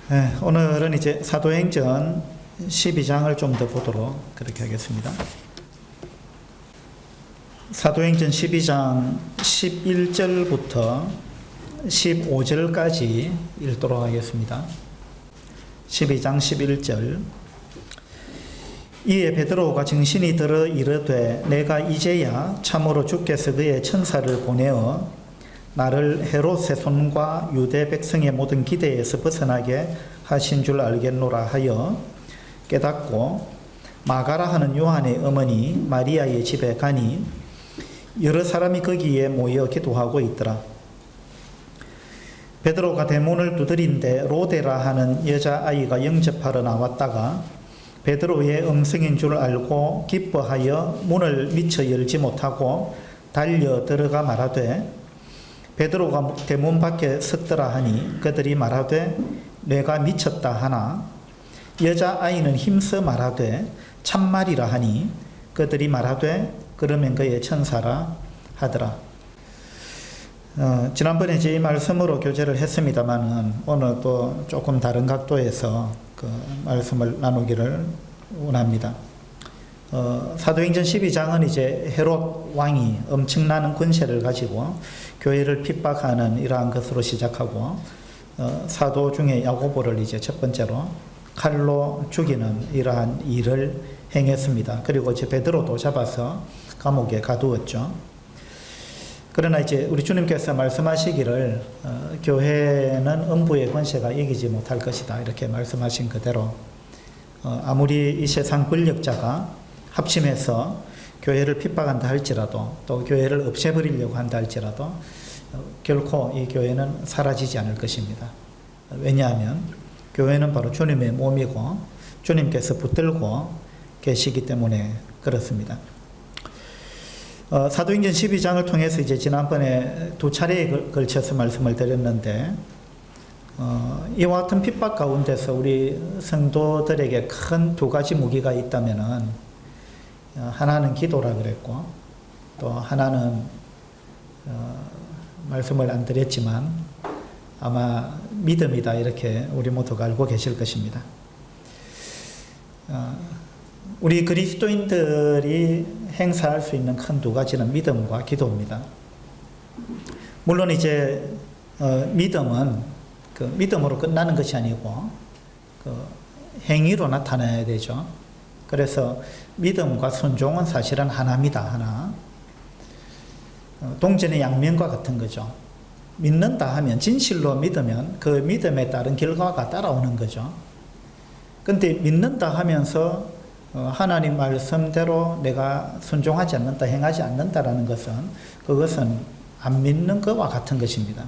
오늘은 이제 사도행전 12장을 좀 더 보도록 그렇게 하겠습니다. 사도행전 12장 11절부터 15절까지 읽도록 하겠습니다. 12장 11절. 이에 베드로가 정신이 들어 이르되 내가 이제야 참으로 주께서 그의 천사를 보내어 나를 헤롯의 손과 유대 백성의 모든 기대에서 벗어나게 하신 줄 알겠노라 하여 깨닫고 마가라 하는 요한의 어머니 마리아의 집에 가니 여러 사람이 거기에 모여 기도하고 있더라. 베드로가 대문을 두드린데 로데라 하는 여자아이가 영접하러 나왔다가 베드로의 음성인 줄 알고 기뻐하여 문을 미처 열지 못하고 달려 들어가 말하되 베드로가 대문 밖에 섰더라 하니 그들이 말하되 내가 미쳤다 하나 여자아이는 힘써 말하되 참말이라 하니 그들이 말하되 그러면 그의 천사라 하더라. 지난번에 이 말씀으로 교제를 했습니다만은 오늘 또 조금 다른 각도에서 그 말씀을 나누기를 원합니다. 사도행전 12장은 이제 헤롯 왕이 엄청난 권세를 가지고 교회를 핍박하는 이러한 것으로 시작하고 사도 중에 야고보를 이제 첫 번째로 칼로 죽이는 이러한 일을 행했습니다. 그리고 이제 베드로도 잡아서 감옥에 가두었죠. 그러나 이제 우리 주님께서 말씀하시기를 교회는 음부의 권세가 이기지 못할 것이다 이렇게 말씀하신 그대로 아무리 이 세상 권력자가 합심해서 교회를 핍박한다 할지라도 또 교회를 없애버리려고 한다 할지라도 결코 이 교회는 사라지지 않을 것입니다. 왜냐하면 교회는 바로 주님의 몸이고 주님께서 붙들고 계시기 때문에 그렇습니다. 사도행전 12장을 통해서 이제 지난번에 두 차례에 걸쳐서 말씀을 드렸는데 이와 같은 핍박 가운데서 우리 성도들에게 큰 두 가지 무기가 있다면은 하나는 기도라 그랬고 또 하나는 말씀을 안 드렸지만 아마 믿음이다 이렇게 우리 모두가 알고 계실 것입니다. 우리 그리스도인들이 행사할 수 있는 큰 두 가지는 믿음과 기도입니다. 물론 이제 믿음은 그 믿음으로 끝나는 것이 아니고 그 행위로 나타나야 되죠. 그래서 믿음과 순종은 사실은 하나입니다. 하나. 동전의 양면과 같은 거죠. 믿는다 하면 진실로 믿으면 그 믿음에 따른 결과가 따라오는 거죠. 그런데 믿는다 하면서 하나님 말씀대로 내가 순종하지 않는다, 행하지 않는다라는 것은 그것은 안 믿는 것과 같은 것입니다.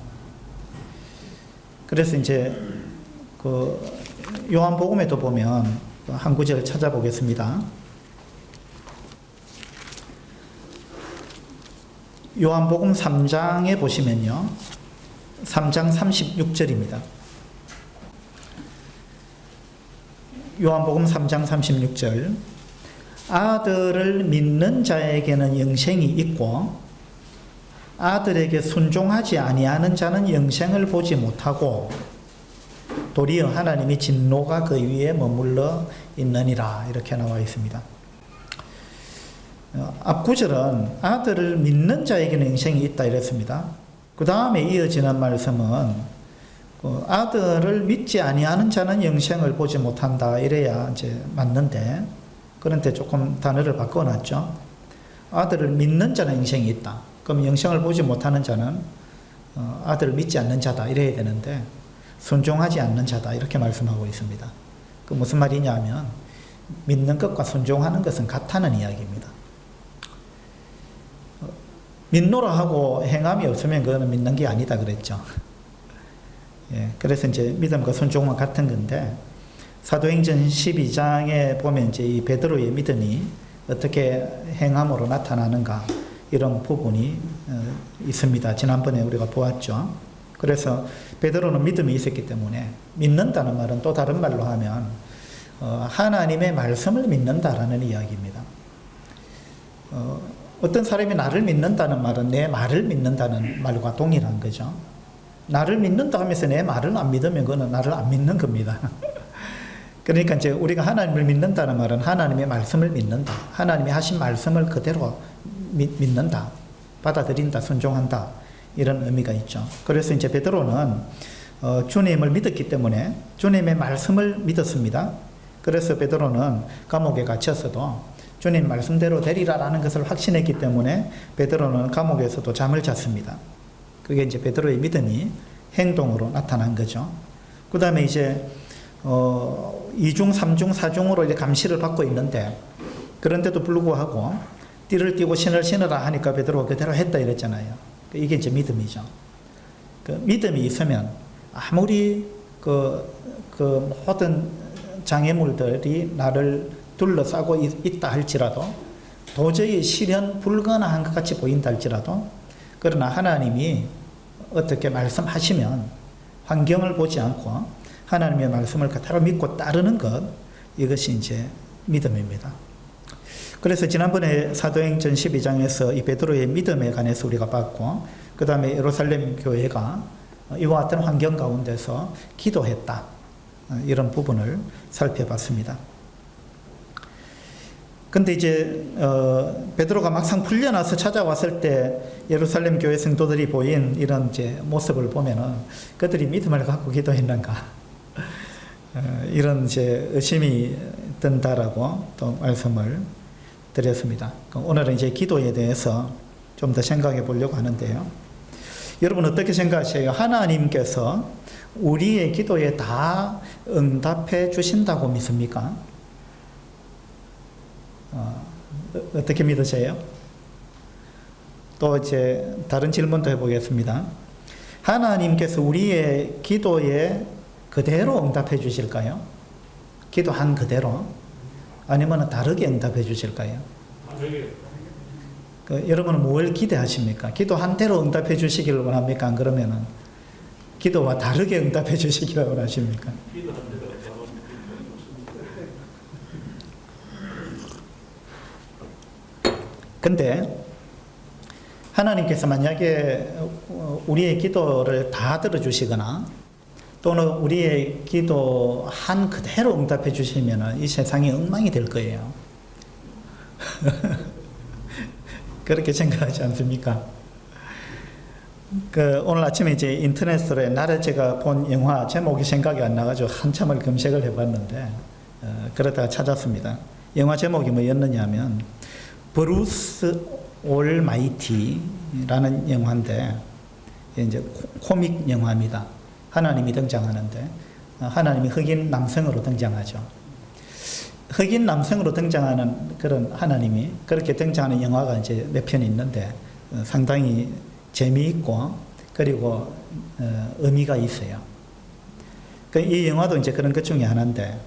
그래서 이제 그 요한복음에도 보면 한 구절을 찾아보겠습니다. 요한복음 3장에 보시면요. 3장 36절입니다. 요한복음 3장 36절. 아들을 믿는 자에게는 영생이 있고 아들에게 순종하지 아니하는 자는 영생을 보지 못하고 도리어 하나님의 진노가 그 위에 머물러 있느니라 이렇게 나와 있습니다. 앞 구절은 아들을 믿는 자에게는 영생이 있다 이랬습니다. 그 다음에 이어지는 말씀은 아들을 믿지 아니하는 자는 영생을 보지 못한다 이래야 이제 맞는데 그런데 조금 단어를 바꿔놨죠. 아들을 믿는 자는 영생이 있다. 그럼 영생을 보지 못하는 자는 아들을 믿지 않는 자다 이래야 되는데 순종하지 않는 자다 이렇게 말씀하고 있습니다. 그 무슨 말이냐 하면 믿는 것과 순종하는 것은 같다는 이야기입니다. 믿노라 하고 행함이 없으면 그거는 믿는 게 아니다 그랬죠. 예, 그래서 이제 믿음과 순종은 같은 건데 사도행전 12장에 보면 이제 이 베드로의 믿음이 어떻게 행함으로 나타나는가 이런 부분이 있습니다. 지난번에 우리가 보았죠. 그래서 베드로는 믿음이 있었기 때문에 믿는다는 말은 또 다른 말로 하면 하나님의 말씀을 믿는다라는 이야기입니다. 어떤 사람이 나를 믿는다는 말은 내 말을 믿는다는 말과 동일한 거죠. 나를 믿는다 하면서 내 말을 안 믿으면 그거는 나를 안 믿는 겁니다. 그러니까 이제 우리가 하나님을 믿는다는 말은 하나님의 말씀을 믿는다. 하나님이 하신 말씀을 그대로 믿는다. 받아들인다. 순종한다. 이런 의미가 있죠. 그래서 이제 베드로는 주님을 믿었기 때문에 주님의 말씀을 믿었습니다. 그래서 베드로는 감옥에 갇혔어도 주님 말씀대로 되리라라는 것을 확신했기 때문에 베드로는 감옥에서도 잠을 잤습니다. 그게 이제 베드로의 믿음이 행동으로 나타난 거죠. 그 다음에 이제 2중, 3중, 4중으로 이제 감시를 받고 있는데 그런데도 불구하고 띠를 띠고 신을 신으라 하니까 베드로가 그대로 했다 이랬잖아요. 이게 이제 믿음이죠. 그 믿음이 있으면 아무리 그 모든 장애물들이 나를 둘러싸고 있다 할지라도 도저히 실현 불가능한 것 같이 보인다 할지라도 그러나 하나님이 어떻게 말씀하시면 환경을 보지 않고 하나님의 말씀을 그대로 믿고 따르는 것, 이것이 이제 믿음입니다. 그래서 지난번에 사도행전 12장에서 이 베드로의 믿음에 관해서 우리가 봤고 그 다음에 예루살렘 교회가 이와 같은 환경 가운데서 기도했다. 이런 부분을 살펴봤습니다. 근데 이제 베드로가 막상 풀려나서 찾아왔을 때 예루살렘 교회 성도들이 보인 이런 이제 모습을 보면은 그들이 믿음을 갖고 기도했는가 이런 이제 의심이 든다라고 또 말씀을 드렸습니다. 오늘은 이제 기도에 대해서 좀 더 생각해 보려고 하는데요. 여러분 어떻게 생각하세요? 하나님께서 우리의 기도에 다 응답해 주신다고 믿습니까? 어떻게 믿으세요? 또 이제 다른 질문도 해보겠습니다. 하나님께서 우리의 기도에 그대로 응답해 주실까요? 기도한 그대로? 아니면 다르게 응답해 주실까요? 여러분은 뭘 기대하십니까? 기도한 대로 응답해 주시기를 원합니까? 안 그러면은 기도와 다르게 응답해 주시기를 원하십니까? 근데 하나님께서 만약에 우리의 기도를 다 들어주시거나 또는 우리의 기도한 그대로 응답해 주시면 이 세상이 엉망이 될 거예요. 그렇게 생각하지 않습니까? 오늘 아침에 이제 인터넷으로 옛날에 제가 본 영화 제목이 생각이 안 나가지고 한참을 검색을 해봤는데 그러다가 찾았습니다. 영화 제목이 뭐였느냐 하면 브루스 올마이티라는 영화인데 이제 코믹 영화입니다. 하나님이 등장하는데 하나님이 흑인 남성으로 등장하죠. 흑인 남성으로 등장하는 그런 하나님이 그렇게 등장하는 영화가 이제 몇 편 있는데 상당히 재미있고 그리고 의미가 있어요. 이 영화도 이제 그런 것 중에 하나인데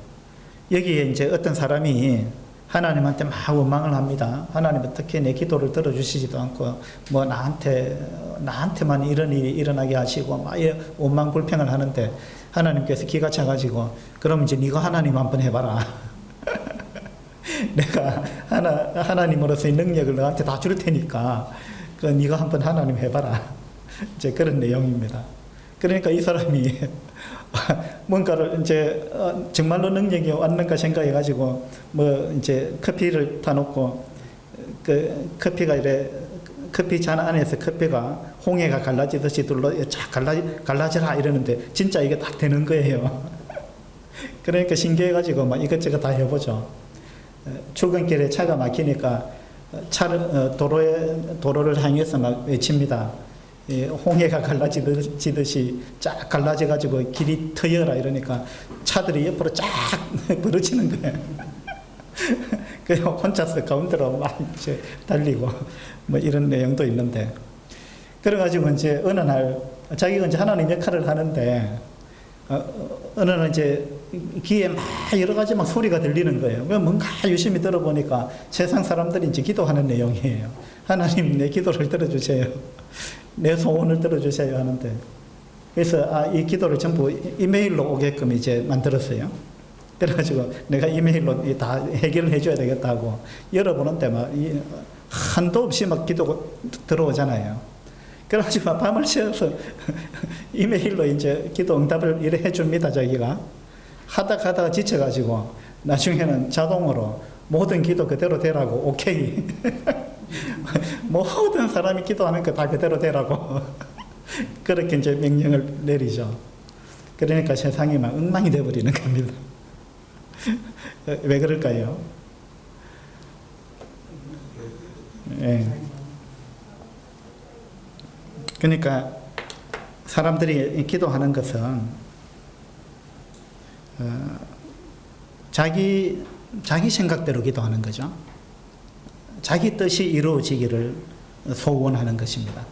여기에 이제 어떤 사람이 하나님한테 막 원망을 합니다. 하나님 어떻게 내 기도를 들어주시지도 않고 뭐 나한테만 이런 일이 일어나게 하시고 막 원망 불평을 하는데 하나님께서 기가 차가지고 그럼 이제 네가 하나님 한번 해봐라. 내가 하나님으로서의 능력을 너한테 다 줄 테니까 네가 한번 하나님 해봐라. 이제 그런 내용입니다. 그러니까 이 사람이 뭔가를 이제 정말로 능력이 왔는가 생각해가지고 뭐 이제 커피를 타놓고 그 커피가 이래 커피 잔 안에서 커피가 홍해가 갈라지듯이 쫙 갈라지라 이러는데 진짜 이게 딱 되는 거예요. 그러니까 신기해가지고 막 이것저것 다 해보죠. 출근길에 차가 막히니까 도로를 향해서 막 외칩니다. 홍해가 갈라지듯이 쫙 갈라져가지고 길이 트여라 이러니까 차들이 옆으로 쫙 벌어지는 거예요. 그래서 혼자서 가운데로 막 이제 달리고 뭐 이런 내용도 있는데 그래가지고 이제 어느 날 자기가 이제 하나님 역할을 하는데 어느 날 이제 귀에 막 여러 가지 막 소리가 들리는 거예요. 뭔가 유심히 들어보니까 세상 사람들이 이제 기도하는 내용이에요. 하나님 내 기도를 들어주세요. 내 소원을 들어주세요 하는데 그래서 이 기도를 전부 이메일로 오게끔 이제 만들었어요. 그래가지고 내가 이메일로 다 해결을 해줘야 되겠다고 열어보는데 막 한도 없이 막 기도가 들어오잖아요. 그래가지고 밤을 새워서 이메일로 이제 기도 응답을 이래 해줍니다, 자기가. 하다가 지쳐가지고 나중에는 자동으로 모든 기도 그대로 되라고, 오케이. 모든 사람이 기도하는 거 다 그대로 되라고. 그렇게 이제 명령을 내리죠. 그러니까 세상이 막 엉망이 되어버리는 겁니다. 왜 그럴까요? 예. 그러니까 사람들이 기도하는 것은 자기 생각대로 기도하는 거죠. 자기 뜻이 이루어지기를 소원하는 것입니다.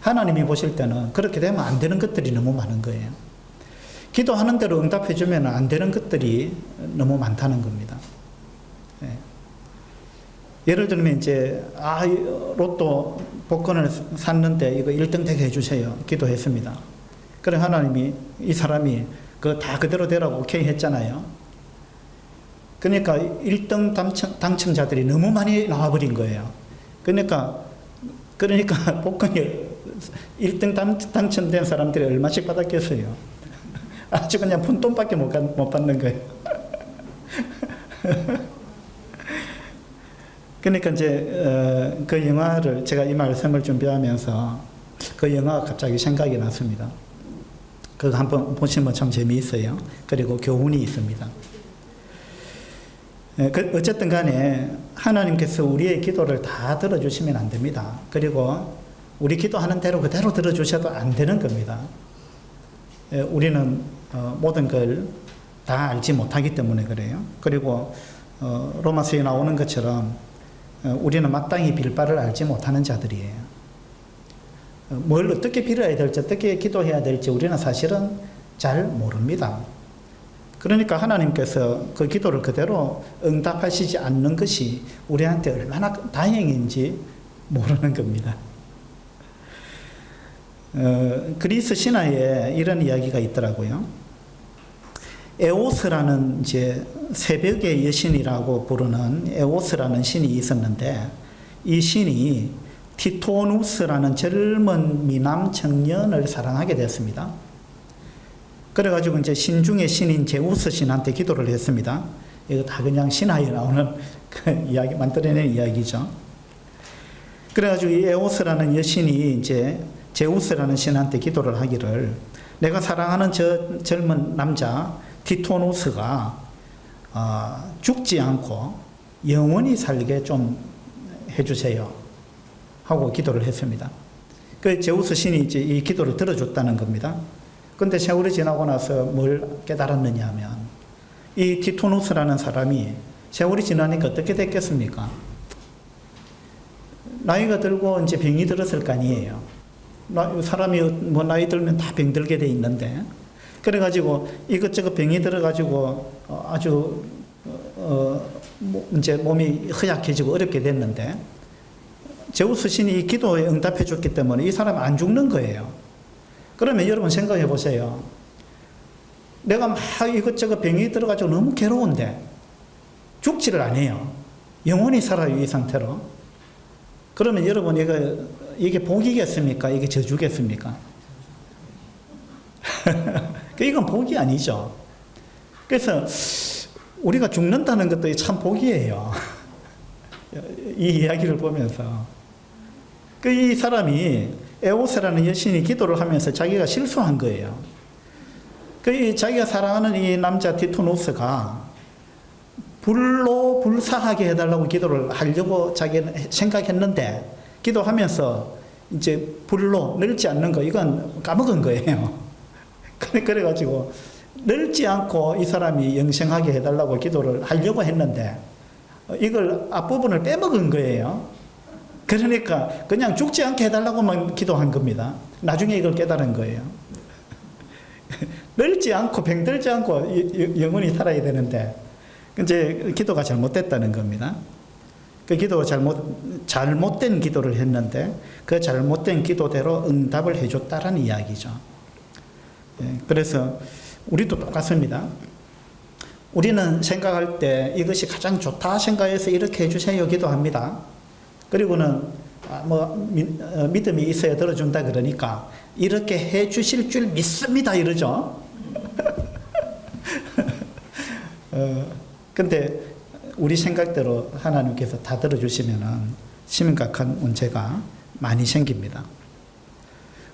하나님이 보실 때는 그렇게 되면 안 되는 것들이 너무 많은 거예요. 기도하는 대로 응답해 주면 안 되는 것들이 너무 많다는 겁니다. 예. 예를 들면 이제 로또 복권을 샀는데 이거 1등 되게 해주세요. 기도했습니다. 그래 하나님이 이 사람이 그 다 그대로 되라고 오케이 했잖아요. 그러니까 1등 당첨자들이 너무 많이 나와버린 거예요. 그러니까 복권이 1등 당첨된 사람들이 얼마씩 받았겠어요? 아주 그냥 푼돈밖에 못 받는 거예요. 그러니까 이제 그 영화를 제가 이 말씀을 준비하면서 그 영화가 갑자기 생각이 났습니다. 그거 한번 보시면 참 재미있어요. 그리고 교훈이 있습니다. 어쨌든 간에 하나님께서 우리의 기도를 다 들어주시면 안 됩니다. 그리고 우리 기도하는 대로 그대로 들어주셔도 안 되는 겁니다. 우리는 모든 걸 다 알지 못하기 때문에 그래요. 그리고 로마서에 나오는 것처럼 우리는 마땅히 빌 바를 알지 못하는 자들이에요. 뭘 어떻게 빌어야 될지, 어떻게 기도해야 될지 우리는 사실은 잘 모릅니다. 그러니까 하나님께서 그 기도를 그대로 응답하시지 않는 것이 우리한테 얼마나 다행인지 모르는 겁니다. 그리스 신화에 이런 이야기가 있더라고요. 에오스라는 이제 새벽의 여신이라고 부르는 에오스라는 신이 있었는데 이 신이 티토누스라는 젊은 미남 청년을 사랑하게 됐습니다. 그래가지고 이제 신 중의 신인 제우스 신한테 기도를 했습니다. 이거 다 그냥 신화에 나오는 그 이야기, 만들어낸 이야기죠. 그래가지고 이 에오스라는 여신이 이제 제우스라는 신한테 기도를 하기를, 내가 사랑하는 저 젊은 남자 티토누스가 죽지 않고 영원히 살게 좀 해주세요 하고 기도를 했습니다. 그 제우스 신이 이제 이 기도를 들어줬다는 겁니다. 근데 세월이 지나고 나서 뭘 깨달았느냐 하면, 이 티토누스라는 사람이 세월이 지나니까 어떻게 됐겠습니까? 나이가 들고 이제 병이 들었을 거 아니에요. 사람이 뭐 나이 들면 다 병들게 돼 있는데, 그래가지고 이것저것 병이 들어가지고 아주 이제 몸이 허약해지고 어렵게 됐는데, 제우스 신이 이 기도에 응답해 줬기 때문에 이 사람이 안 죽는 거예요. 그러면 여러분 생각해 보세요. 내가 막 이것저것 병이 들어가지고 너무 괴로운데 죽지를 않아요. 영원히 살아요, 이 상태로. 그러면 여러분 이게 복이겠습니까? 이게 저주겠습니까? 이건 복이 아니죠. 그래서 우리가 죽는다는 것도 참 복이에요. 이 이야기를 보면서. 이 사람이 에오스라는 여신이 기도를 하면서 자기가 실수한 거예요. 자기가 사랑하는 이 남자 티토누스가 불로 불사하게 해달라고 기도를 하려고 자기는 생각했는데, 기도하면서 이제 불로 늙지 않는 거, 이건 까먹은 거예요. 그래가지고 늙지 않고 이 사람이 영생하게 해달라고 기도를 하려고 했는데 이걸 앞부분을 빼먹은 거예요. 그러니까 그냥 죽지 않게 해달라고만 기도한 겁니다. 나중에 이걸 깨달은 거예요. 늙지 않고 병들지 않고 영원히 살아야 되는데 이제 기도가 잘못됐다는 겁니다. 그 기도가 잘못된 기도를 했는데 그 잘못된 기도대로 응답을 해줬다라는 이야기죠. 그래서 우리도 똑같습니다. 우리는 생각할 때 이것이 가장 좋다 생각해서 이렇게 해주세요 기도합니다. 그리고는 믿음이 있어야 들어준다 그러니까 이렇게 해 주실 줄 믿습니다 이러죠. 근데 우리 생각대로 하나님께서 다 들어주시면은 심각한 문제가 많이 생깁니다.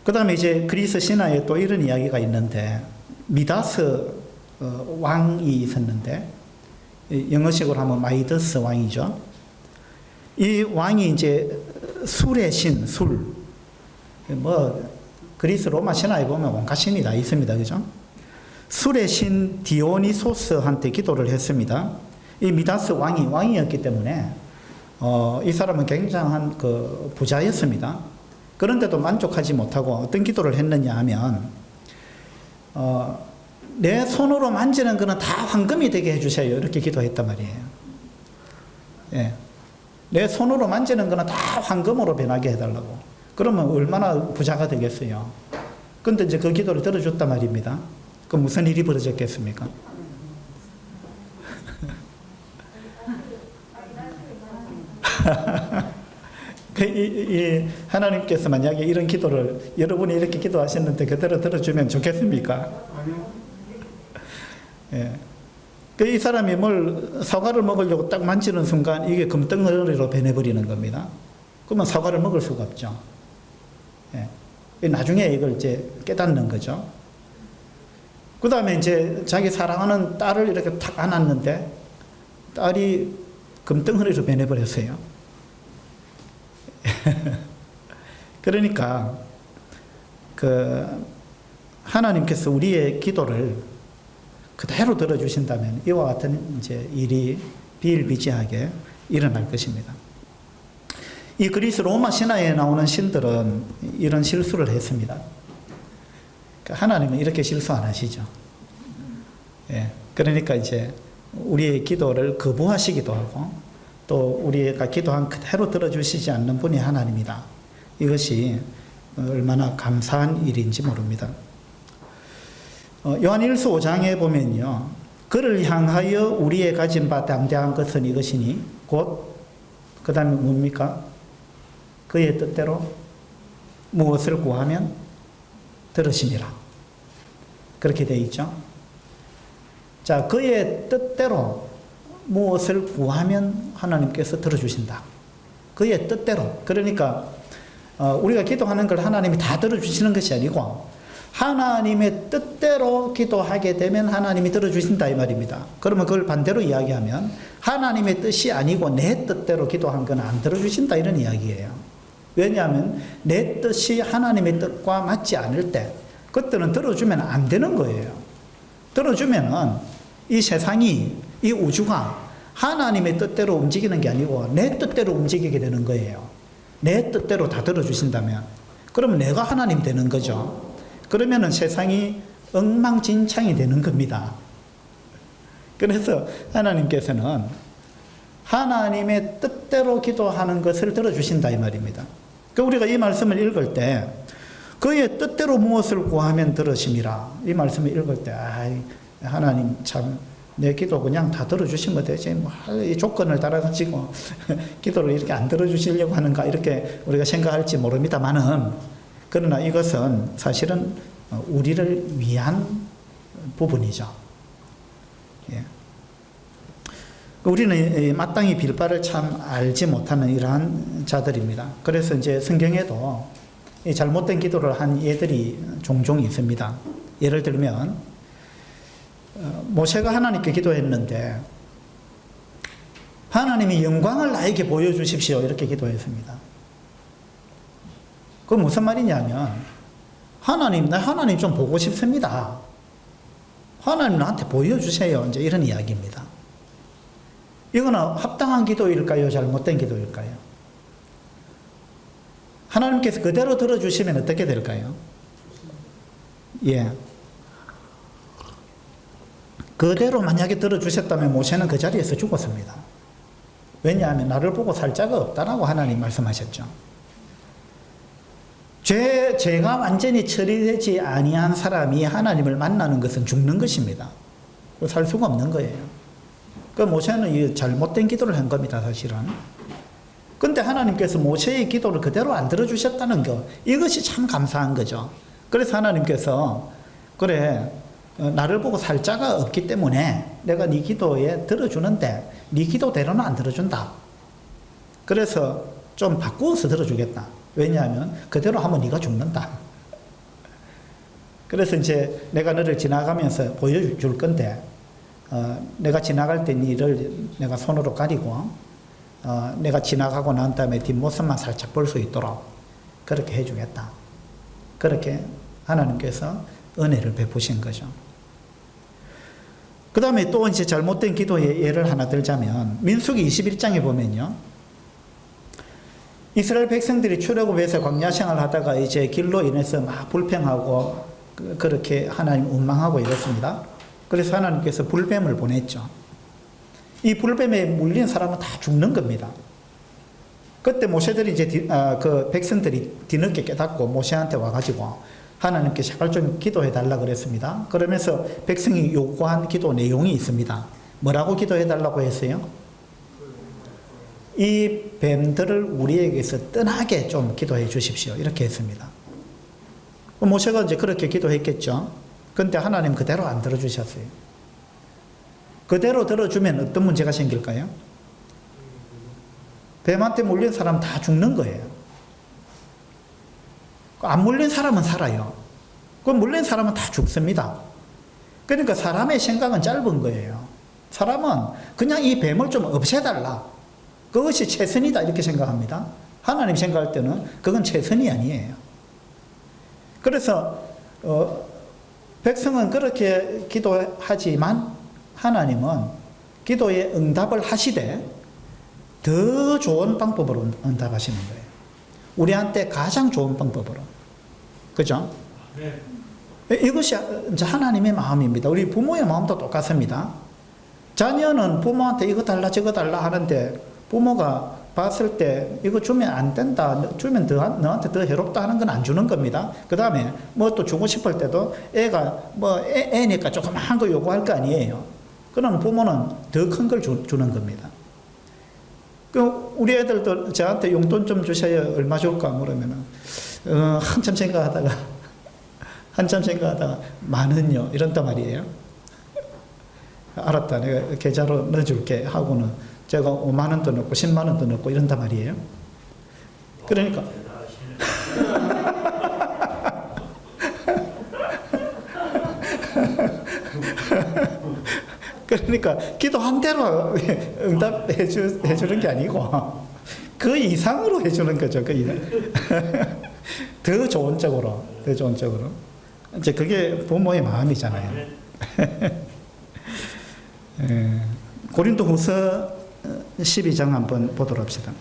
그 다음에 이제 그리스 신화에 또 이런 이야기가 있는데, 미다스 왕이 있었는데, 영어식으로 하면 마이더스 왕이죠. 이 왕이 이제 술의 신, 술. 그리스 로마 신화에 보면 온갖 신이 다 있습니다. 그죠? 술의 신 디오니소스한테 기도를 했습니다. 이 미다스 왕이었기 때문에, 이 사람은 굉장한 그 부자였습니다. 그런데도 만족하지 못하고 어떤 기도를 했느냐 하면, 내 손으로 만지는 거는 다 황금이 되게 해주세요. 이렇게 기도했단 말이에요. 예. 내 손으로 만지는 거는 다 황금으로 변하게 해달라고. 그러면 얼마나 부자가 되겠어요. 근데 이제 그 기도를 들어줬단 말입니다. 그 무슨 일이 벌어졌겠습니까? 하나님께서 만약에 이런 기도를 여러분이 이렇게 기도하셨는데 그대로 들어주면 좋겠습니까? 예. 이 사람이 사과를 먹으려고 딱 만지는 순간 이게 금덩어리로 변해버리는 겁니다. 그러면 사과를 먹을 수가 없죠. 예. 나중에 이걸 이제 깨닫는 거죠. 그 다음에 이제 자기 사랑하는 딸을 이렇게 탁 안았는데 딸이 금덩어리로 변해버렸어요. 그러니까 하나님께서 우리의 기도를 그대로 들어주신다면 이와 같은 이제 일이 비일비재하게 일어날 것입니다. 이 그리스 로마 신화에 나오는 신들은 이런 실수를 했습니다. 하나님은 이렇게 실수 안 하시죠. 예. 그러니까 이제 우리의 기도를 거부하시기도 하고 또 우리가 기도한 그대로 들어주시지 않는 분이 하나님이다. 이것이 얼마나 감사한 일인지 모릅니다. 요한일서 5장에 보면요. 그를 향하여 우리의 가진 바 담대한 것은 이것이니 곧 그 다음에 뭡니까? 그의 뜻대로 무엇을 구하면 들으심이라. 그렇게 되어 있죠. 자, 그의 뜻대로 무엇을 구하면 하나님께서 들어주신다. 그의 뜻대로. 그러니까 우리가 기도하는 걸 하나님이 다 들어주시는 것이 아니고 하나님의 뜻대로 기도하게 되면 하나님이 들어주신다 이 말입니다. 그러면 그걸 반대로 이야기하면 하나님의 뜻이 아니고 내 뜻대로 기도한 건 안 들어주신다 이런 이야기예요. 왜냐하면 내 뜻이 하나님의 뜻과 맞지 않을 때 그때는 들어주면 안 되는 거예요. 들어주면은 이 세상이, 이 우주가 하나님의 뜻대로 움직이는 게 아니고 내 뜻대로 움직이게 되는 거예요. 내 뜻대로 다 들어주신다면 그러면 내가 하나님 되는 거죠. 그러면은 세상이 엉망진창이 되는 겁니다. 그래서 하나님께서는 하나님의 뜻대로 기도하는 것을 들어주신다 이 말입니다. 우리가 이 말씀을 읽을 때 그의 뜻대로 무엇을 구하면 들으심이라 이 말씀을 읽을 때 하나님 참 내 기도 그냥 다 들어주시면 되지 이 조건을 따라가지고 기도를 이렇게 안 들어주시려고 하는가 이렇게 우리가 생각할지 모릅니다만은 그러나 이것은 사실은 우리를 위한 부분이죠. 예. 우리는 마땅히 빌 바를 참 알지 못하는 이러한 자들입니다. 그래서 이제 성경에도 잘못된 기도를 한 예들이 종종 있습니다. 예를 들면 모세가 하나님께 기도했는데 하나님이 영광을 나에게 보여주십시오 이렇게 기도했습니다. 그건 무슨 말이냐면 하나님 좀 보고 싶습니다. 하나님 나한테 보여주세요 이제 이런 이야기입니다. 이거는 합당한 기도일까요? 잘못된 기도일까요? 하나님께서 그대로 들어주시면 어떻게 될까요? 예. 그대로 만약에 들어주셨다면 모세는 그 자리에서 죽었습니다. 왜냐하면 나를 보고 살 자가 없다라고 하나님 말씀하셨죠. 죄가 완전히 처리되지 아니한 사람이 하나님을 만나는 것은 죽는 것입니다. 살 수가 없는 거예요. 그 모세는 이 잘못된 기도를 한 겁니다, 사실은. 근데 하나님께서 모세의 기도를 그대로 안 들어주셨다는 것, 이것이 참 감사한 거죠. 그래서 하나님께서 그래, 나를 보고 살 자가 없기 때문에 내가 네 기도에 들어주는데 네 기도대로는 안 들어준다. 그래서 좀 바꾸어서 들어주겠다. 왜냐하면 그대로 하면 네가 죽는다. 그래서 이제 내가 너를 지나가면서 보여줄 건데 내가 지나갈 때 너를 내가 손으로 가리고 내가 지나가고 난 다음에 뒷모습만 살짝 볼 수 있도록 그렇게 해주겠다. 그렇게 하나님께서 은혜를 베푸신 거죠. 그 다음에 또 이제 잘못된 기도의 예를 하나 들자면 민수기 21장에 보면요. 이스라엘 백성들이 출애굽해서 광야 생활을 하다가 이제 길로 인해서 막 불평하고 그렇게 하나님 원망하고 이렇습니다. 그래서 하나님께서 불뱀을 보냈죠. 이 불뱀에 물린 사람은 다 죽는 겁니다. 그때 모세들이 이제 그 백성들이 뒤늦게 깨닫고 모세한테 와가지고 하나님께 제발 좀 기도해 달라 그랬습니다. 그러면서 백성이 요구한 기도 내용이 있습니다. 뭐라고 기도해 달라고 했어요? 이 뱀들을 우리에게서 떠나게 좀 기도해 주십시오. 이렇게 했습니다. 모세가 이제 그렇게 기도했겠죠. 근데 하나님 그대로 안 들어주셨어요. 그대로 들어주면 어떤 문제가 생길까요? 뱀한테 물린 사람 다 죽는 거예요. 안 물린 사람은 살아요. 그 물린 사람은 다 죽습니다. 그러니까 사람의 생각은 짧은 거예요. 사람은 그냥 이 뱀을 좀 없애달라. 그것이 최선이다 이렇게 생각합니다. 하나님 생각할 때는 그건 최선이 아니에요. 그래서 백성은 그렇게 기도하지만 하나님은 기도에 응답을 하시되 더 좋은 방법으로 응답하시는 거예요. 우리한테 가장 좋은 방법으로. 그죠? 네. 이것이 이제 하나님의 마음입니다. 우리 부모의 마음도 똑같습니다. 자녀는 부모한테 이거 달라 저거 달라 하는데 부모가 봤을 때 이거 주면 안 된다, 주면 너한테 더 해롭다 하는 건 안 주는 겁니다. 그 다음에 뭐 또 주고 싶을 때도 애가 뭐 애니까 조그마한 거 요구할 거 아니에요. 그럼 부모는 더 큰 걸 주는 겁니다. 그 우리 애들도 저한테 용돈 좀 주셔야 얼마 줄까 물으면은 한참 생각하다가 만 원요 이런단 말이에요. 알았다, 내가 계좌로 넣어줄게 하고는 제가 5만 원도 넣고 10만 원도 넣고 이런단 말이에요. 그러니까 그러니까 기도한 대로 응답해 주는 게 아니고 그 이상으로 해주는 거죠. 그 이상. 더 좋은 쪽으로, 더 좋은 쪽으로. 이제 그게 부모의 마음이잖아요. 고린도후서 12장 한번 보도록 합시다.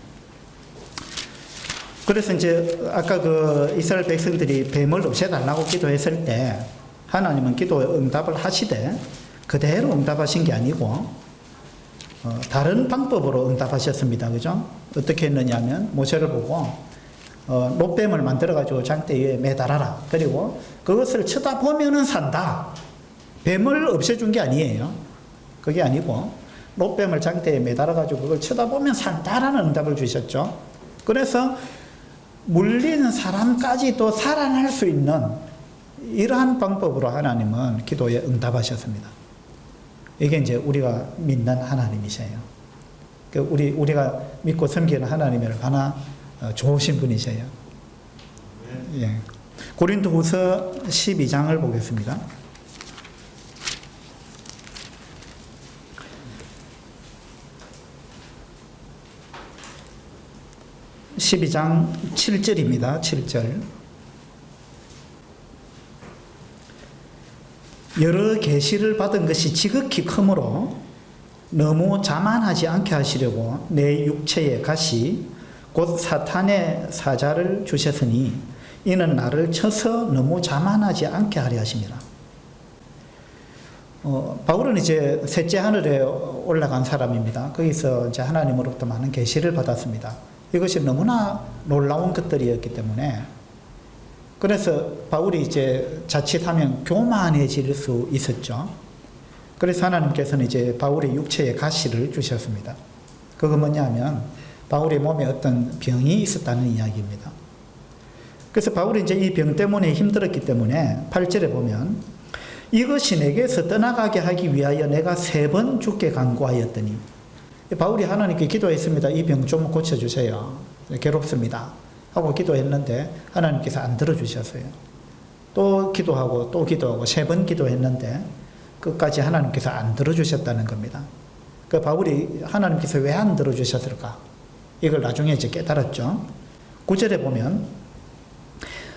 그래서 이제 아까 그 이스라엘 백성들이 뱀을 없애달라고 기도했을 때 하나님은 기도에 응답을 하시되 그대로 응답하신 게 아니고 다른 방법으로 응답하셨습니다. 그죠? 어떻게 했느냐면 모세를 보고 놋뱀을 만들어가지고 장대 위에 매달아라. 그리고 그것을 쳐다보면은 산다. 뱀을 없애준 게 아니에요. 그게 아니고 놋뱀을 장대에 매달아가지고 그걸 쳐다보면 산다라는 응답을 주셨죠. 그래서 물린 사람까지도 살아날 수 있는 이러한 방법으로 하나님은 기도에 응답하셨습니다. 이게 이제 우리가 믿는 하나님이세요. 우리가 믿고 섬기는 하나님이 얼마나 좋으신 분이세요. 예. 고린도후서 12장을 보겠습니다. 12장 7절입니다. 7절. 여러 계시를 받은 것이 지극히 크므로 너무 자만하지 않게 하시려고 내 육체의 가시 곧 사탄의 사자를 주셨으니 이는 나를 쳐서 너무 자만하지 않게 하려 하심이라. 바울은 이제 셋째 하늘에 올라간 사람입니다. 거기서 이제 하나님으로부터 많은 계시를 받았습니다. 이것이 너무나 놀라운 것들이었기 때문에 그래서 바울이 이제 자칫하면 교만해질 수 있었죠. 그래서 하나님께서는 이제 바울의 육체에 가시를 주셨습니다. 그거 뭐냐면 바울의 몸에 어떤 병이 있었다는 이야기입니다. 그래서 바울이 이제 이 병 때문에 힘들었기 때문에 8절에 보면 이것이 내게서 떠나가게 하기 위하여 내가 3번 주께 간구하였더니, 바울이 하나님께 기도했습니다. 이 병 좀 고쳐주세요. 괴롭습니다. 하고 기도했는데 하나님께서 안 들어주셨어요. 또 기도하고 또 기도하고 3번 기도했는데 끝까지 하나님께서 안 들어주셨다는 겁니다. 그 바울이 하나님께서 왜 안 들어주셨을까? 이걸 나중에 이제 깨달았죠. 9절에 보면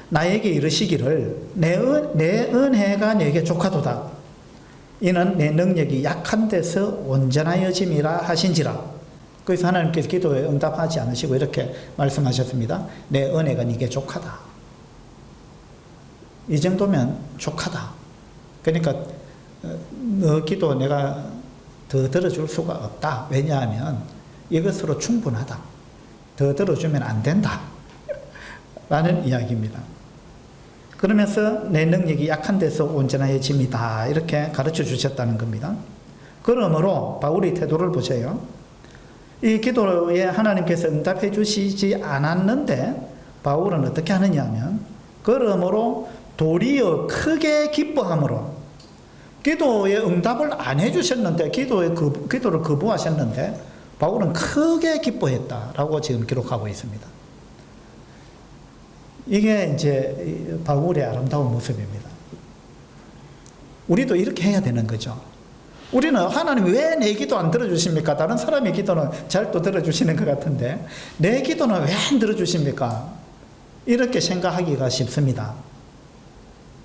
나에게 이르시기를 내 은혜가 내게 족하도다. 이는 내 능력이 약한 데서 온전하여짐이라 하신지라. 그래서 하나님께서 기도에 응답하지 않으시고 이렇게 말씀하셨습니다. 내 은혜가 네게 족하다. 이 정도면 족하다. 그러니까 너 기도 내가 더 들어줄 수가 없다. 왜냐하면 이것으로 충분하다. 더 들어주면 안 된다. 라는 이야기입니다. 그러면서 내 능력이 약한 데서 온전해짐이다. 이렇게 가르쳐 주셨다는 겁니다. 그러므로 바울의 태도를 보세요. 이 기도에 하나님께서 응답해 주시지 않았는데 바울은 어떻게 하느냐 하면 그러므로 도리어 크게 기뻐함으로, 기도에 응답을 안 해주셨는데 기도를 거부하셨는데 바울은 크게 기뻐했다라고 지금 기록하고 있습니다. 이게 이제 바울의 아름다운 모습입니다. 우리도 이렇게 해야 되는 거죠. 우리는 하나님이 왜 내 기도 안 들어주십니까? 다른 사람의 기도는 잘 또 들어주시는 것 같은데 내 기도는 왜 안 들어주십니까? 이렇게 생각하기가 쉽습니다.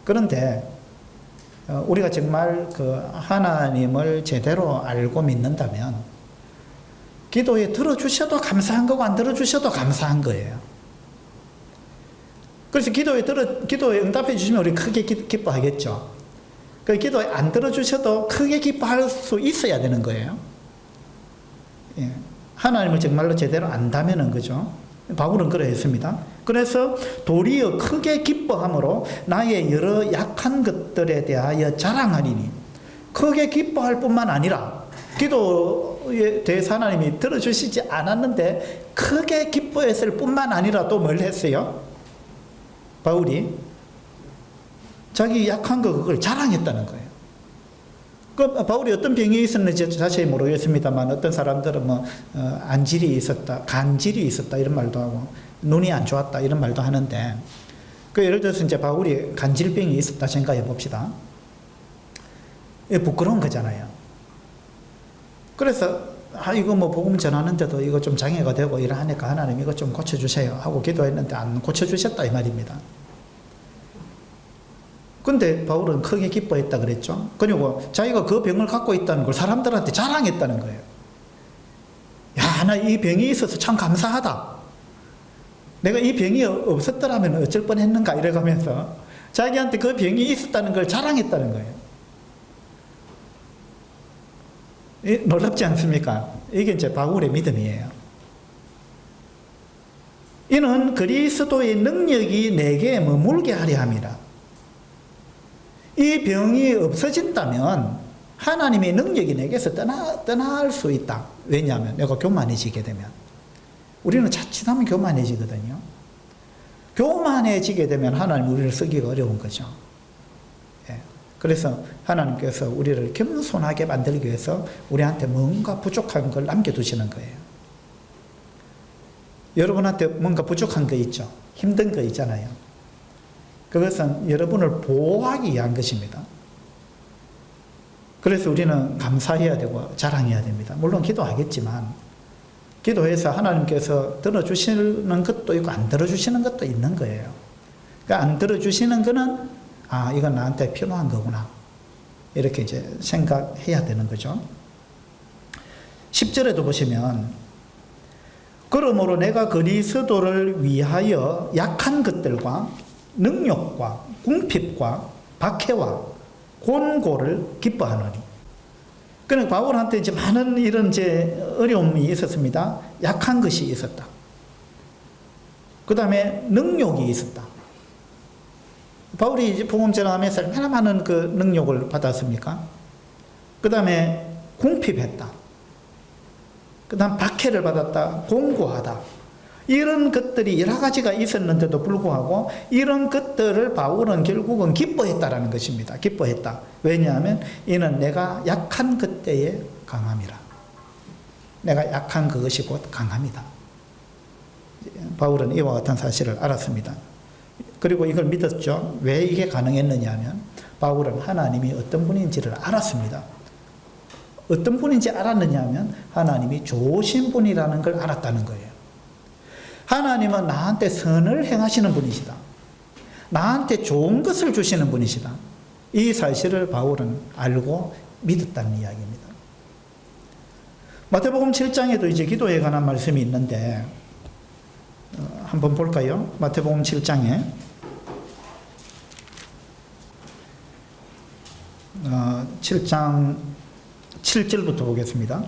그런데 우리가 정말 그 하나님을 제대로 알고 믿는다면 기도에 들어주셔도 감사한 거고 안 들어주셔도 감사한 거예요. 그래서 기도에 응답해 주시면 우리 크게 기뻐하겠죠. 그 기도에 안 들어주셔도 크게 기뻐할 수 있어야 되는 거예요. 예. 하나님을 정말로 제대로 안다면은 그죠. 바울은 그러했습니다. 그래서 도리어 크게 기뻐함으로 나의 여러 약한 것들에 대하여 자랑하리니, 크게 기뻐할 뿐만 아니라 기도에 대해서 하나님이 들어주시지 않았는데 크게 기뻐했을 뿐만 아니라 또 뭘 했어요? 바울이 자기 약한 거 그걸 자랑했다는 거예요. 그 바울이 어떤 병이 있었는지 자세히 모르겠습니다만 어떤 사람들은 안질이 있었다, 간질이 있었다 이런 말도 하고 눈이 안 좋았다 이런 말도 하는데, 그 예를 들어서 이제 바울이 간질병이 있었다 생각해 봅시다. 부끄러운 거잖아요. 그래서 이거 복음 전하는데도 이거 좀 장애가 되고 이러하니까 하나님 이거 좀 고쳐주세요 하고 기도했는데 안 고쳐주셨다 이 말입니다. 근데 바울은 크게 기뻐했다 그랬죠. 그리고 자기가 그 병을 갖고 있다는 걸 사람들한테 자랑했다는 거예요. 야, 나 이 병이 있어서 참 감사하다. 내가 이 병이 없었더라면 어쩔 뻔했는가 이래가면서 자기한테 그 병이 있었다는 걸 자랑했다는 거예요. 놀랍지 않습니까? 이게 이제 바울의 믿음이에요. 이는 그리스도의 능력이 내게 머물게 하려 함이라. 이 병이 없어진다면 하나님의 능력이 내게서 떠날 수 있다. 왜냐하면 내가 교만해지게 되면, 우리는 자칫하면 교만해지거든요. 교만해지게 되면 하나님 우리를 쓰기가 어려운 거죠. 예. 그래서 하나님께서 우리를 겸손하게 만들기 위해서 우리한테 뭔가 부족한 걸 남겨두시는 거예요. 여러분한테 뭔가 부족한 거 있죠. 힘든 거 있잖아요. 그것은 여러분을 보호하기 위한 것입니다. 그래서 우리는 감사해야 되고 자랑해야 됩니다. 물론 기도하겠지만 기도해서 하나님께서 들어주시는 것도 있고 안 들어주시는 것도 있는 거예요. 그러니까 안 들어주시는 거는 이건 나한테 필요한 거구나 이렇게 이제 생각해야 되는 거죠. 10절에도 보시면 그러므로 내가 그리스도를 위하여 약한 것들과 능욕과 궁핍과 박해와 곤고를 기뻐하노니. 그러니까 바울한테 이제 많은 이런 이제 어려움이 있었습니다. 약한 것이 있었다. 그 다음에 능욕이 있었다. 바울이 이제 복음 전하면서 얼마나 많은 그 능욕을 받았습니까? 그 다음에 궁핍했다. 그 다음 박해를 받았다, 공고하다. 이런 것들이 여러 가지가 있었는데도 불구하고 이런 것들을 바울은 결국은 기뻐했다라는 것입니다. 기뻐했다. 왜냐하면 이는 내가 약한 그때에 강함이라. 내가 약한 그것이 곧 강함이다. 바울은 이와 같은 사실을 알았습니다. 그리고 이걸 믿었죠. 왜 이게 가능했느냐 하면 바울은 하나님이 어떤 분인지를 알았습니다. 어떤 분인지 알았느냐 하면 하나님이 좋으신 분이라는 걸 알았다는 거예요. 하나님은 나한테 선을 행하시는 분이시다. 나한테 좋은 것을 주시는 분이시다. 이 사실을 바울은 알고 믿었다는 이야기입니다. 마태복음 7장에도 이제 기도에 관한 말씀이 있는데 한번 볼까요? 마태복음 7장에 7장 7절부터 보겠습니다.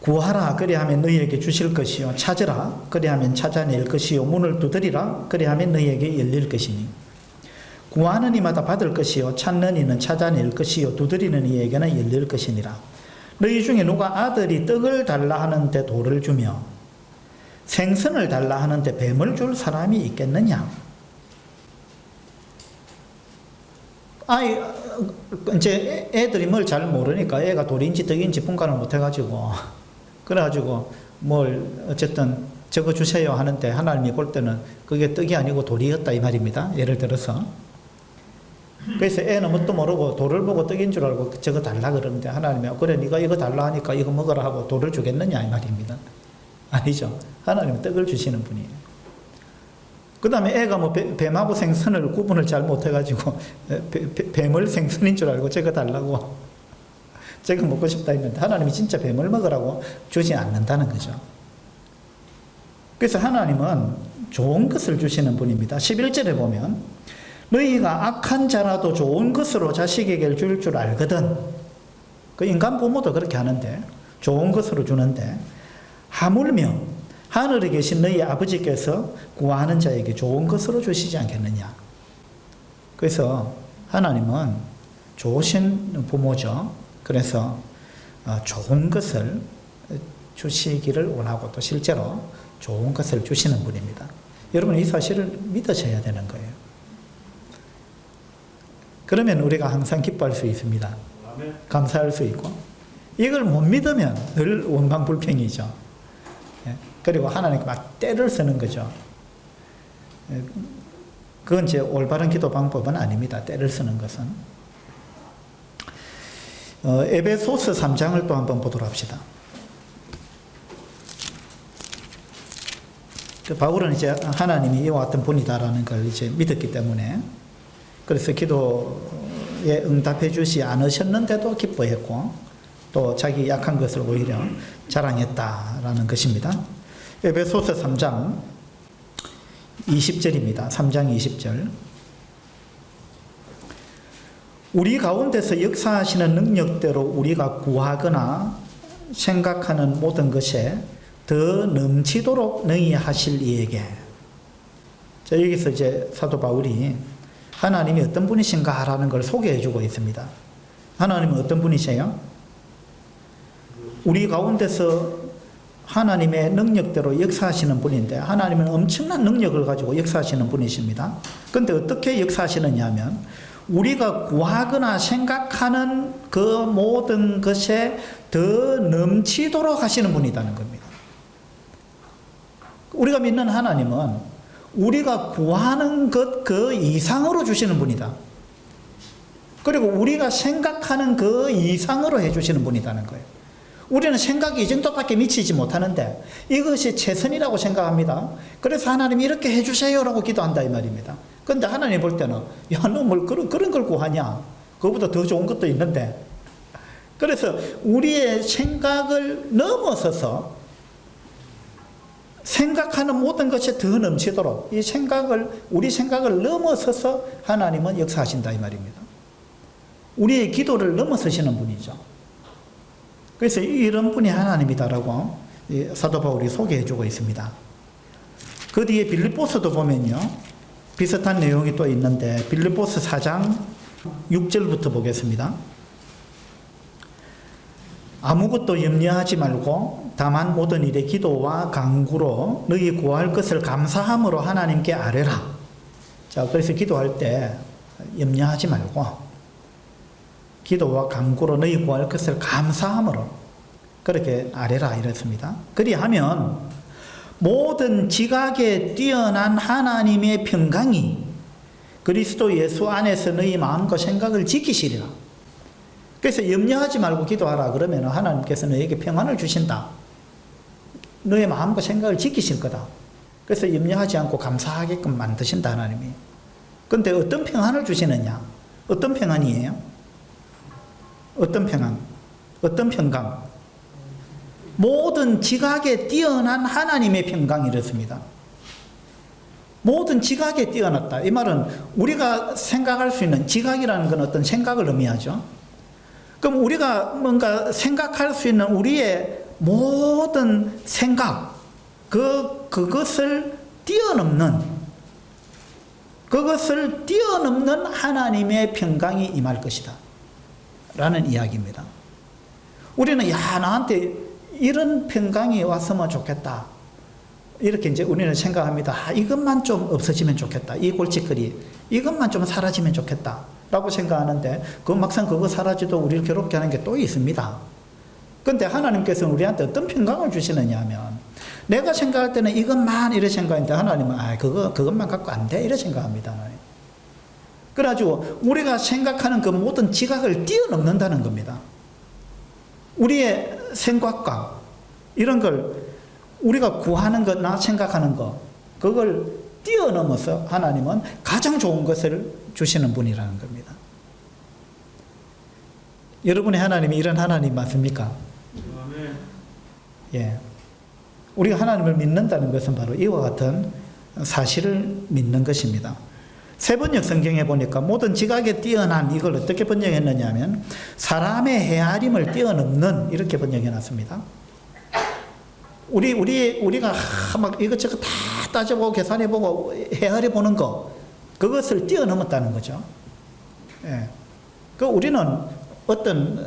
구하라 그리하면 너희에게 주실 것이요 찾으라 그리하면 찾아낼 것이요 문을 두드리라 그리하면 너희에게 열릴 것이니 구하는 이마다 받을 것이요 찾는 이는 찾아낼 것이요 두드리는 이에게는 열릴 것이니라. 너희 중에 누가 아들이 떡을 달라 하는데 돌을 주며 생선을 달라 하는데 뱀을 줄 사람이 있겠느냐? 이제 애들이 뭘 잘 모르니까 애가 돌인지 떡인지 분간을 못 해가지고 그래가지고 뭘 어쨌든 저거 주세요 하는데 하나님이 볼 때는 그게 떡이 아니고 돌이었다 이 말입니다. 예를 들어서. 그래서 애는 뭣도 모르고 돌을 보고 떡인 줄 알고 저거 달라 그러는데 하나님이 그래 네가 이거 달라 하니까 이거 먹으라 하고 돌을 주겠느냐 이 말입니다. 아니죠. 하나님은 떡을 주시는 분이에요. 그 다음에 애가 뭐 뱀하고 생선을 구분을 잘 못해가지고 뱀을 생선인 줄 알고 저거 달라고 저거 먹고 싶다 했는데 하나님이 진짜 뱀을 먹으라고 주지 않는다는 거죠. 그래서 하나님은 좋은 것을 주시는 분입니다. 11절에 보면 너희가 악한 자라도 좋은 것으로 자식에게 줄 줄 알거든. 그 인간 부모도 그렇게 하는데 좋은 것으로 주는데 하물며 하늘에 계신 너희 아버지께서 구하는 자에게 좋은 것으로 주시지 않겠느냐. 그래서 하나님은 좋으신 부모죠. 그래서 좋은 것을 주시기를 원하고 또 실제로 좋은 것을 주시는 분입니다. 여러분 이 사실을 믿으셔야 되는 거예요. 그러면 우리가 항상 기뻐할 수 있습니다. 감사할 수 있고 이걸 못 믿으면 늘 원망불평이죠. 그리고 하나님께 막 때를 쓰는 거죠. 그건 제 올바른 기도 방법은 아닙니다. 때를 쓰는 것은. 에베소서 3장을 또 한번 보도록 합시다. 바울은 이제 하나님이 이와 같은 분이다라는 걸 이제 믿었기 때문에 그래서 기도에 응답해 주지 않으셨는데도 기뻐했고 또 자기 약한 것을 오히려 자랑했다라는 것입니다. 에베소서 3장 20절입니다. 3장 20절. 우리 가운데서 역사하시는 능력대로 우리가 구하거나 생각하는 모든 것에 더 넘치도록 능히 하실 이에게. 자, 여기서 이제 사도 바울이 하나님이 어떤 분이신가라는 걸 소개해 주고 있습니다. 하나님은 어떤 분이세요? 우리 가운데서 하나님의 능력대로 역사하시는 분인데 하나님은 엄청난 능력을 가지고 역사하시는 분이십니다. 그런데 어떻게 역사하시느냐 하면 우리가 구하거나 생각하는 그 모든 것에 더 넘치도록 하시는 분이라는 겁니다. 우리가 믿는 하나님은 우리가 구하는 것 그 이상으로 주시는 분이다. 그리고 우리가 생각하는 그 이상으로 해주시는 분이라는 거예요. 우리는 생각이 이 정도밖에 미치지 못하는데 이것이 최선이라고 생각합니다. 그래서 하나님 이렇게 해주세요라고 기도한다 이 말입니다. 그런데 하나님 볼 때는 야, 너 뭘 그런 걸 구하냐? 그거보다 더 좋은 것도 있는데. 그래서 우리의 생각을 넘어서서 생각하는 모든 것이 더 넘치도록 우리 생각을 넘어서서 하나님은 역사하신다 이 말입니다. 우리의 기도를 넘어서시는 분이죠. 그래서 이런 분이 하나님이다라고 사도 바울이 소개해주고 있습니다. 그 뒤에 빌립보서도 보면요 비슷한 내용이 또 있는데 빌립보서 4장 6절부터 보겠습니다. 아무것도 염려하지 말고 다만 모든 일에 기도와 간구로 너희 구할 것을 감사함으로 하나님께 아뢰라. 자, 그래서 기도할 때 염려하지 말고 기도와 간구로 너희 구할 것을 감사함으로 그렇게 아뢰라 이랬습니다. 그리하면 모든 지각에 뛰어난 하나님의 평강이 그리스도 예수 안에서 너희 마음과 생각을 지키시리라. 그래서 염려하지 말고 기도하라 그러면 하나님께서 너에게 평안을 주신다. 너의 마음과 생각을 지키실 거다. 그래서 염려하지 않고 감사하게끔 만드신다 하나님이. 그런데 어떤 평안을 주시느냐? 어떤 평안이에요? 어떤 평안? 어떤 평강? 모든 지각에 뛰어난 하나님의 평강이 이렇습니다. 모든 지각에 뛰어났다. 이 말은 우리가 생각할 수 있는 지각이라는 건 어떤 생각을 의미하죠. 그럼 우리가 뭔가 생각할 수 있는 우리의 모든 생각, 그것을 뛰어넘는 하나님의 평강이 임할 것이다. 라는 이야기입니다. 우리는 나한테 이런 평강이 왔으면 좋겠다. 이렇게 이제 우리는 생각합니다. 이것만 좀 없어지면 좋겠다. 이 골칫거리, 이것만 좀 사라지면 좋겠다. 라고 생각하는데, 막상 그거 사라지도 우리를 괴롭게 하는 게 또 있습니다. 근데 하나님께서는 우리한테 어떤 평강을 주시느냐 하면, 내가 생각할 때는 이것만 이래 생각하는데, 하나님은, 그것만 갖고 안 돼. 이래 생각합니다. 하나님. 그래가지고, 우리가 생각하는 그 모든 지각을 뛰어넘는다는 겁니다. 우리의 생각과 이런 걸 우리가 구하는 거나 생각하는 거, 그걸 뛰어넘어서 하나님은 가장 좋은 것을 주시는 분이라는 겁니다. 여러분의 하나님이 이런 하나님 맞습니까? 예. 우리가 하나님을 믿는다는 것은 바로 이와 같은 사실을 믿는 것입니다. 세번역 성경에 보니까 모든 지각에 뛰어난 이걸 어떻게 번역했느냐 하면 사람의 헤아림을 뛰어넘는 이렇게 번역해 놨습니다. 우리가 막 이것저것 다 따져보고 계산해보고 헤아려보는 거, 그것을 뛰어넘었다는 거죠. 예. 우리는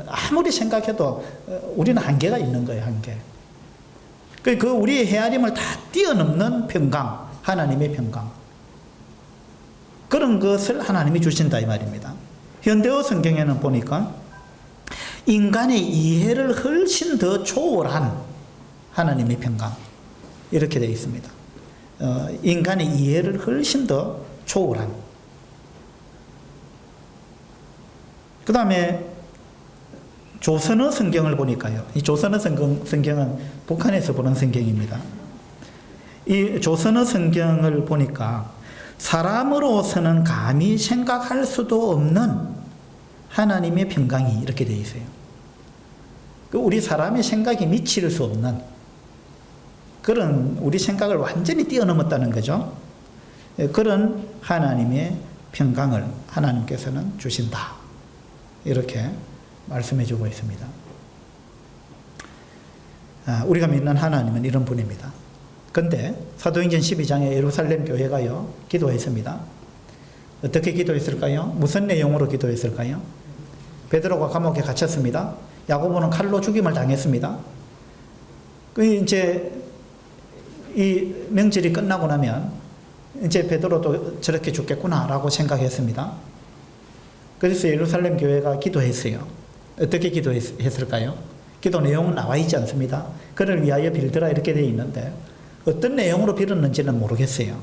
아무리 생각해도 우리는 한계가 있는 거예요, 한계. 우리의 헤아림을 다 뛰어넘는 평강, 하나님의 평강. 그런 것을 하나님이 주신다 이 말입니다. 현대어 성경에는 보니까 인간의 이해를 훨씬 더 초월한 하나님의 평강 이렇게 되어 있습니다. 인간의 이해를 훨씬 더 초월한. 그 다음에 조선어 성경을 보니까요. 이 조선어 성경은 북한에서 보는 성경입니다. 이 조선어 성경을 보니까 사람으로서는 감히 생각할 수도 없는 하나님의 평강이 이렇게 되어 있어요. 우리 사람의 생각이 미칠 수 없는 그런 우리 생각을 완전히 뛰어넘었다는 거죠. 그런 하나님의 평강을 하나님께서는 주신다. 이렇게 말씀해 주고 있습니다. 우리가 믿는 하나님은 이런 분입니다. 그런데 사도행전 12장에 예루살렘 교회가요 기도했습니다. 어떻게 기도했을까요? 무슨 내용으로 기도했을까요? 베드로가 감옥에 갇혔습니다. 야고보는 칼로 죽임을 당했습니다. 이제 이 명절이 끝나고 나면 이제 베드로도 저렇게 죽겠구나라고 생각했습니다. 그래서 예루살렘 교회가 기도했어요. 어떻게 기도했을까요? 기도 내용은 나와 있지 않습니다. 그를 위하여 빌드라 이렇게 되어 있는데 어떤 내용으로 빌었는지는 모르겠어요.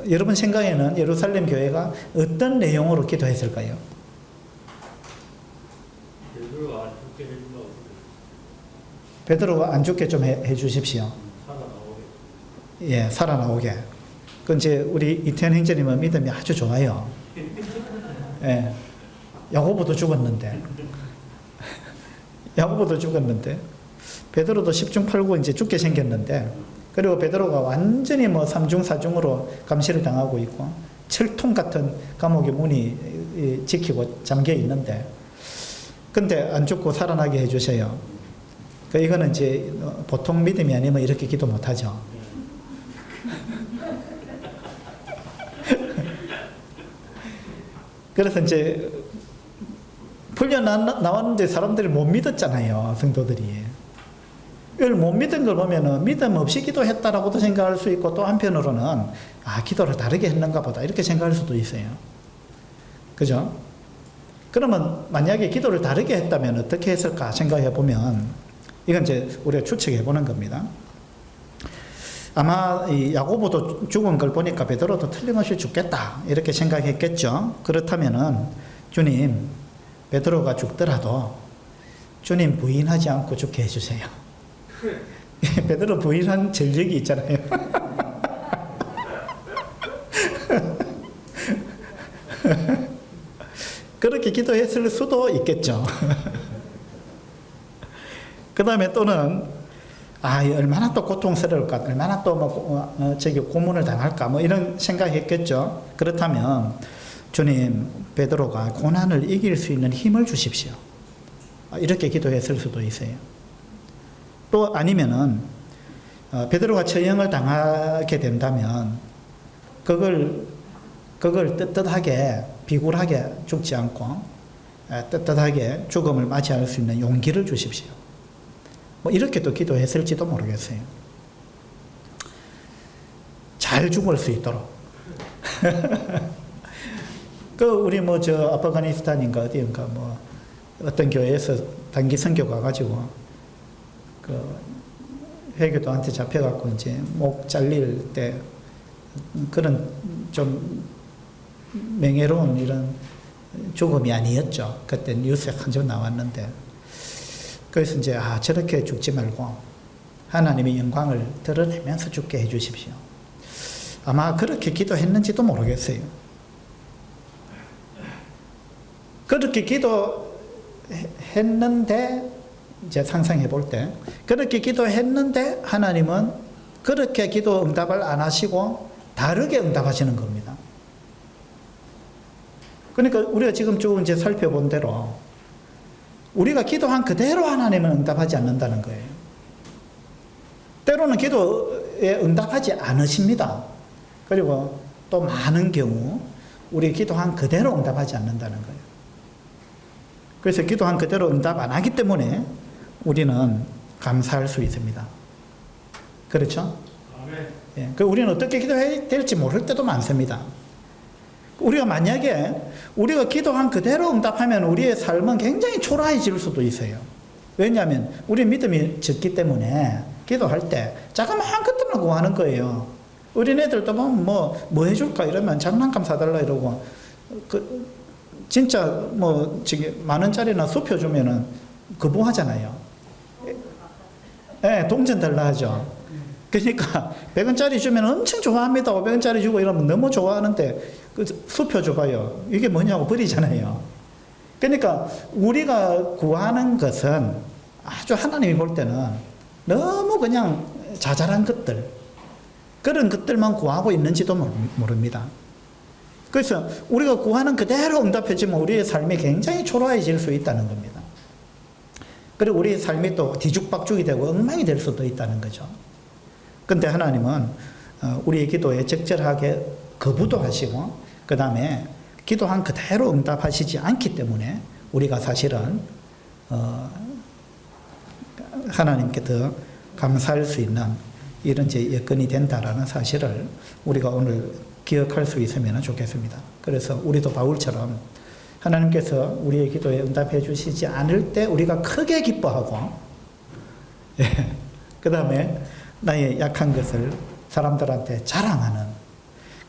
여러분 생각에는 예루살렘 교회가 어떤 내용으로 기도했을까요? 베드로가 안 죽게 좀 해 주십시오. 예, 살아나오게. 이제 우리 이태원 형제님은 믿음이 아주 좋아요. 예, 야고보도 죽었는데 베드로도 10중 8구 이제 죽게 생겼는데, 그리고 베드로가 완전히 삼중 4중으로 감시를 당하고 있고 철통 같은 감옥의 문이 지키고 잠겨 있는데, 근데 안 죽고 살아나게 해주세요. 이거는 이제 보통 믿음이 아니면 이렇게 기도 못하죠. 그래서 이제 훈련 나왔는데 사람들이 못 믿었잖아요. 성도들이. 이걸 못 믿은 걸 보면은 믿음 없이 기도했다라고도 생각할 수 있고, 또 한편으로는 기도를 다르게 했는가 보다 이렇게 생각할 수도 있어요. 그죠? 그러면 만약에 기도를 다르게 했다면 어떻게 했을까 생각해 보면, 이건 이제 우리가 추측해 보는 겁니다. 아마 이 야고보도 죽은 걸 보니까 베드로도 틀림없이 죽겠다 이렇게 생각했겠죠. 그렇다면은 주님, 베드로가 죽더라도 주님 부인하지 않고 죽게 해주세요. 베드로 부인한 전력이 있잖아요. 그렇게 기도했을 수도 있겠죠. 그 다음에 또는 얼마나 또 고통스러울까, 얼마나 또 고문을 당할까, 이런 생각했겠죠. 그렇다면 주님, 베드로가 고난을 이길 수 있는 힘을 주십시오. 이렇게 기도했을 수도 있어요. 또 아니면은 베드로가 처형을 당하게 된다면 그걸 떳떳하게 비굴하게 죽지 않고 떳떳하게 죽음을 맞이할 수 있는 용기를 주십시오. 이렇게 또 기도했을지도 모르겠어요. 잘 죽을 수 있도록. 우리 아프가니스탄인가 어디인가 어떤 교회에서 단기 선교 가가지고 회교도한테 잡혀갖고 이제 목 잘릴 때 그런 좀 명예로운 이런 죽음이 아니었죠. 그때 뉴스에 한 점 나왔는데, 그래서 이제 저렇게 죽지 말고 하나님의 영광을 드러내면서 죽게 해주십시오. 아마 그렇게 기도했는지도 모르겠어요. 그렇게 기도했는데, 이제 상상해 볼 때 그렇게 기도했는데 하나님은 그렇게 기도 응답을 안 하시고 다르게 응답하시는 겁니다. 그러니까 우리가 지금 쭉 이제 살펴본 대로 우리가 기도한 그대로 하나님은 응답하지 않는다는 거예요. 때로는 기도에 응답하지 않으십니다. 그리고 또 많은 경우 우리 기도한 그대로 응답하지 않는다는 거예요. 그래서 기도한 그대로 응답 안 하기 때문에 우리는 감사할 수 있습니다. 그렇죠? 예, 우리는 어떻게 기도해야 될지 모를 때도 많습니다. 우리가 만약에 우리가 기도한 그대로 응답하면 우리의 삶은 굉장히 초라해질 수도 있어요. 왜냐하면 우리 믿음이 적기 때문에 기도할 때 자그마한 것들만 구하는 거예요. 어린애들도 뭐 해줄까 이러면 장난감 사달라 이러고, 진짜 저기 10,000원짜리나 수표 주면은 거부하잖아요. 네, 동전 달라 하죠. 그러니까 100원짜리 주면 엄청 좋아합니다. 500원짜리 주고 이러면 너무 좋아하는데 수표 줘봐요. 이게 뭐냐고 버리잖아요. 그러니까 우리가 구하는 것은 아주 하나님이 볼 때는 너무 그냥 자잘한 것들, 그런 것들만 구하고 있는지도 모릅니다. 그래서 우리가 구하는 그대로 응답해주면 우리의 삶이 굉장히 초라해질 수 있다는 겁니다. 그리고 우리의 삶이 또 뒤죽박죽이 되고 엉망이 될 수도 있다는 거죠. 그런데 하나님은 우리의 기도에 적절하게 거부도 하시고, 그 다음에 기도한 그대로 응답하시지 않기 때문에 우리가 사실은 하나님께 더 감사할 수 있는 이런 이제 여건이 된다라는 사실을 우리가 오늘 기억할 수 있으면 좋겠습니다. 그래서 우리도 바울처럼 하나님께서 우리의 기도에 응답해 주시지 않을 때 우리가 크게 기뻐하고, 그 다음에 나의 약한 것을 사람들한테 자랑하는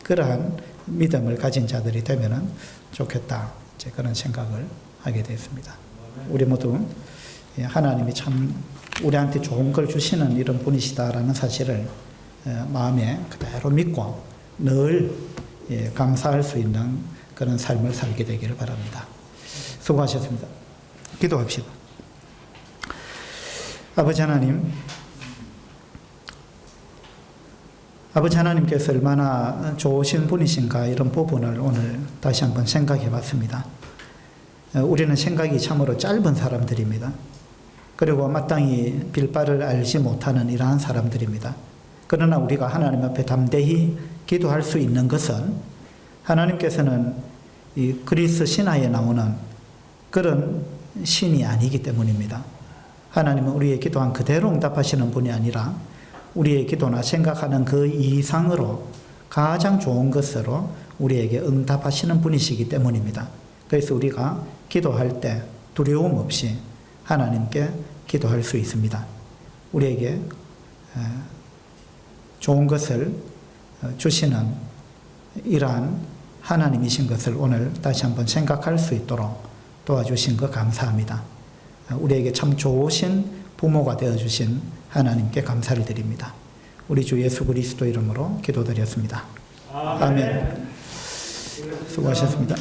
그러한 믿음을 가진 자들이 되면 좋겠다, 이제 그런 생각을 하게 됐습니다. 우리 모두 하나님이 참 우리한테 좋은 걸 주시는 이런 분이시다라는 사실을 마음에 그대로 믿고 늘 감사할 수 있는 그런 삶을 살게 되기를 바랍니다. 수고하셨습니다. 기도합시다. 아버지 하나님께서 얼마나 좋으신 분이신가, 이런 부분을 오늘 다시 한번 생각해 봤습니다. 우리는 생각이 참으로 짧은 사람들입니다. 그리고 마땅히 빌바를 알지 못하는 이러한 사람들입니다. 그러나 우리가 하나님 앞에 담대히 기도할 수 있는 것은, 하나님께서는 이 그리스 신화에 나오는 그런 신이 아니기 때문입니다. 하나님은 우리의 기도한 그대로 응답하시는 분이 아니라 우리의 기도나 생각하는 그 이상으로 가장 좋은 것으로 우리에게 응답하시는 분이시기 때문입니다. 그래서 우리가 기도할 때 두려움 없이 하나님께 기도할 수 있습니다. 우리에게 좋은 것을 주시는 이러한 하나님이신 것을 오늘 다시 한번 생각할 수 있도록 도와주신 것 감사합니다. 우리에게 참 좋으신 부모가 되어주신 하나님께 감사를 드립니다. 우리 주 예수 그리스도 이름으로 기도드렸습니다. 아멘. 수고하셨습니다.